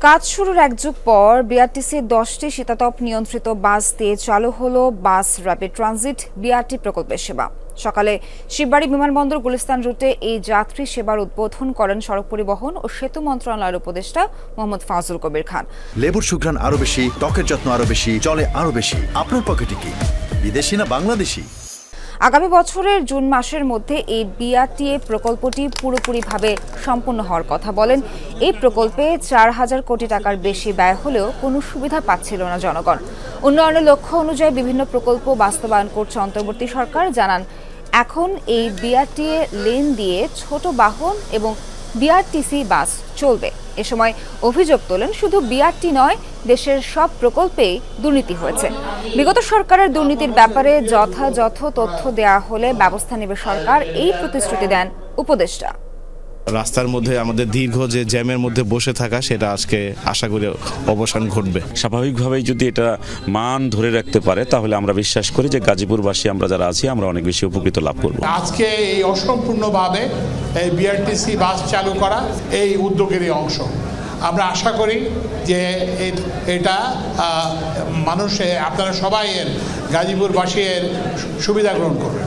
কাজ শুরুর এক যুগ পর বিআরটিসির 10টি শীতাতপ নিয়ন্ত্রিত বাস দিয়ে চালু হলো বাস র্যাপিড ট্রানজিট বিআরটি প্রকল্পের সেবা। সকালে শিববাড়ি বিমানবন্দর গুলিস্তান রুটে এই যাত্রী সেবার উদ্বোধন করেন সড়ক পরিবহন ও সেতু মন্ত্রণালয়ের উপদেষ্টা মোহাম্মদ ফাজুল কবির খান। লেবুর সুঘ্রাণ আরো বেশি, ত্বকের যত্ন আরো বেশি, চলে আরো বেশি। আপনার পকেটে কি বিদেশি না বাংলাদেশি? আগামী বছরের জুন মাসের মধ্যে এই বিআরটিএ প্রকল্পটি পুরোপুরিভাবে সম্পন্ন হওয়ার কথা বলেন। এই প্রকল্পে 4,000 কোটি টাকার বেশি ব্যয় হলেও কোনো সুবিধা পাচ্ছিল না জনগণ। উন্নয়নের লক্ষ্য অনুযায়ী বিভিন্ন প্রকল্প বাস্তবায়ন করছে অন্তর্বর্তী সরকার। জানান এখন এই বিআরটিএ লেন দিয়ে ছোট বাহন এবং বিআরটিসি বাস চলবে। এ সময় অভিযোগ তোলেন শুধু বিআরটি নয়, দেশের সব প্রকল্পেই দুর্নীতি হয়েছে। বিগত সরকারের দুর্নীতির ব্যাপারে যথাযথ তথ্য দেয়া হলে ব্যবস্থা নেবে সরকার, এই প্রতিশ্রুতি দেন উপদেষ্টা। রাস্তার মধ্যে আমাদের দীর্ঘ যে জ্যামের মধ্যে বসে থাকা, সেটা আজকে আশা করি অবসান ঘটবে। স্বাভাবিকভাবেই যদি এটা মান ধরে রাখতে পারে তাহলে আমরা বিশ্বাস করি যে গাজীপুরবাসী আমরা যারা আছি আমরা অনেক বেশি উপকৃত লাভ করব। আজকে এই অসম্পূর্ণভাবে এই বিআরটিসি বাস চালু করা এই উদ্যোগেরই অংশ। আমরা আশা করি যে এটা মানুষে আপনারা সবাই গাজীপুরবাসী এর সুবিধা গ্রহণ করবে।